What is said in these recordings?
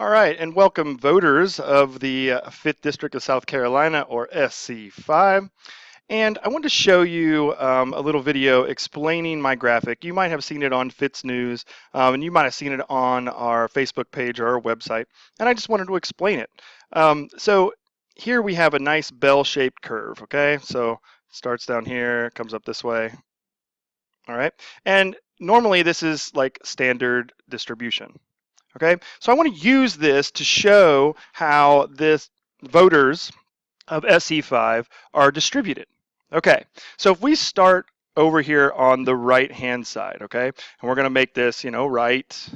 All right, and welcome voters of the 5th District of South Carolina, or SC5. And I want to show you a little video explaining my graphic. You might have seen it on Fitz News, and you might have seen it on our Facebook page or our website. And I just wanted to explain it. So here we have a nice bell-shaped curve, okay? So it starts down here, comes up this way. All right, and normally this is like standard distribution. Okay, so I want to use this to show how this voters of SC5 are distributed. Okay, so if we start over here on the right hand side, okay, and we're going to make this, right,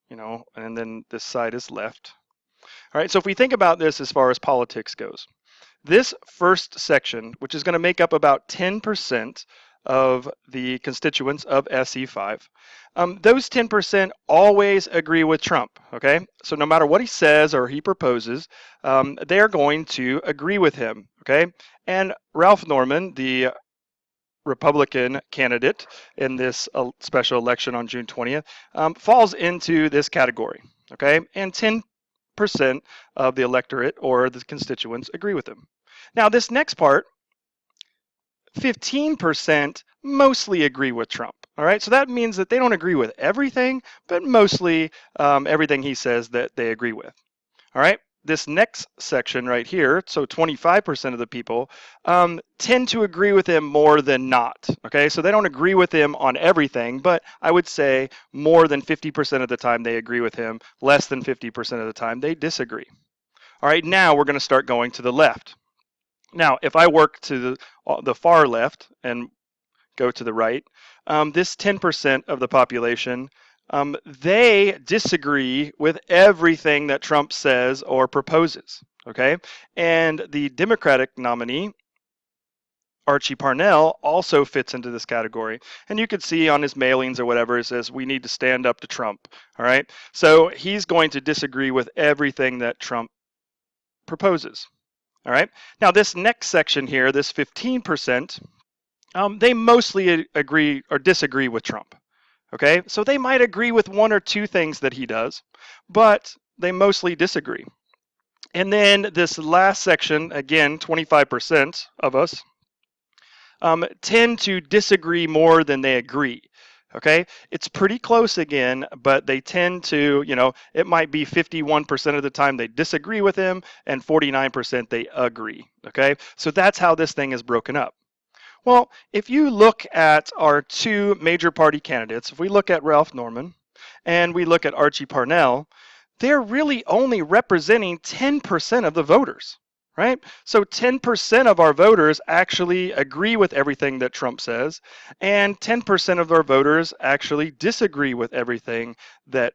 and then this side is left. All right, so if we think about this as far as politics goes, this first section, which is going to make up about 10% of the constituents of SC5, those 10% always agree with Trump, okay? So no matter what he says or he proposes, they're going to agree with him, okay? And Ralph Norman, the Republican candidate in this special election on June 20th, falls into this category, okay? And 10% of the electorate or the constituents agree with him. Now, this next part, 15% mostly agree with Trump. All right, so that means that they don't agree with everything, but mostly everything he says that they agree with. All right, this next section right here, so 25% of the people tend to agree with him more than not. Okay, so they don't agree with him on everything, but I would say more than 50% of the time they agree with him, less than 50% of the time they disagree. All right, now we're going to start going to the left. Now, if I work to the far left and go to the right, this 10% of the population, they disagree with everything that Trump says or proposes, okay? And the Democratic nominee, Archie Parnell, also fits into this category. And you could see on his mailings or whatever, it says, we need to stand up to Trump, all right? So he's going to disagree with everything that Trump proposes. All right. Now, this next section here, this 15%, they mostly agree or disagree with Trump. Okay. So they might agree with one or two things that he does, but they mostly disagree. And then this last section, again, 25% of us tend to disagree more than they agree. Okay, it's pretty close again, but they tend to, it might be 51% of the time they disagree with him and 49% they agree. Okay, so that's how this thing is broken up. Well, if you look at our two major party candidates, if we look at Ralph Norman and we look at Archie Parnell, they're really only representing 10% of the voters. Right? So 10% of our voters actually agree with everything that Trump says, and 10% of our voters actually disagree with everything that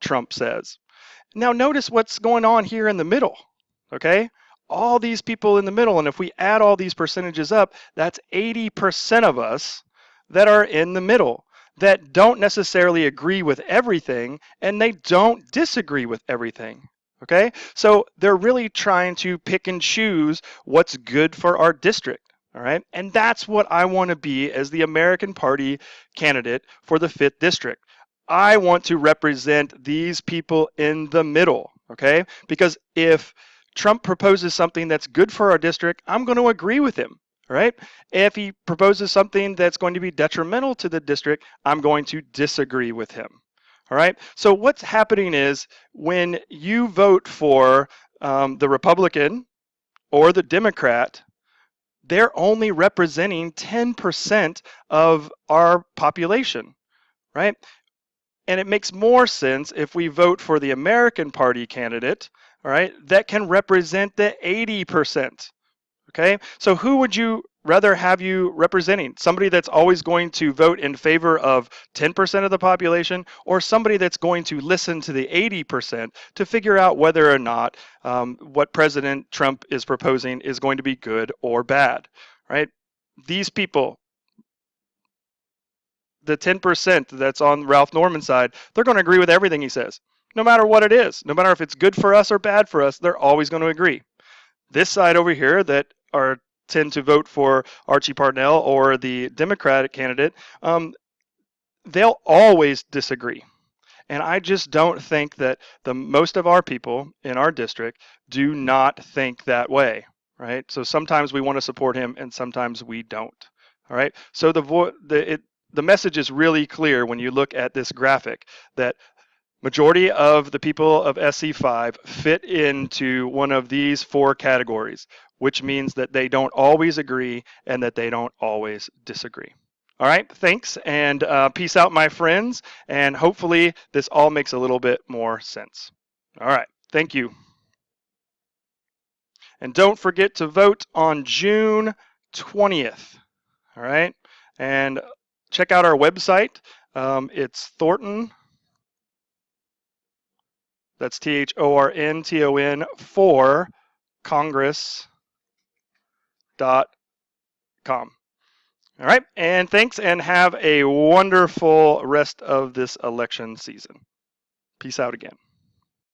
Trump says. Now notice what's going on here in the middle, okay? All these people in the middle, and if we add all these percentages up, that's 80% of us that are in the middle, that don't necessarily agree with everything, and they don't disagree with everything. Okay, so they're really trying to pick and choose what's good for our district. All right, and that's what I want to be as the American Party candidate for the 5th District. I want to represent these people in the middle. Okay, because if Trump proposes something that's good for our district, I'm going to agree with him. Right? If he proposes something that's going to be detrimental to the district, I'm going to disagree with him. All right, so what's happening is when you vote for the Republican or the Democrat, they're only representing 10% of our population, right? And it makes more sense if we vote for the American Party candidate, all right, that can represent the 80%. Okay, so who would you rather have you representing? Somebody that's always going to vote in favor of 10% of the population, or somebody that's going to listen to the 80% to figure out whether or not what President Trump is proposing is going to be good or bad, right? These people, the 10% that's on Ralph Norman's side, they're going to agree with everything he says, no matter what it is. No matter if it's good for us or bad for us, they're always going to agree. This side over here that tend to vote for Archie Parnell or the Democratic candidate, they'll always disagree. And I just don't think that the most of our people in our district do not think that way, right? So sometimes we want to support him and sometimes we don't. All right. So the message is really clear when you look at this graphic that majority of the people of SC5 fit into one of these four categories, which means that they don't always agree and that they don't always disagree. All right, thanks, and peace out, my friends, and hopefully this all makes a little bit more sense. All right, thank you. And don't forget to vote on June 20th. All right, and check out our website. It's Thornton. That's THORNTON for Congress.com. All right, and thanks, and have a wonderful rest of this election season. Peace out again.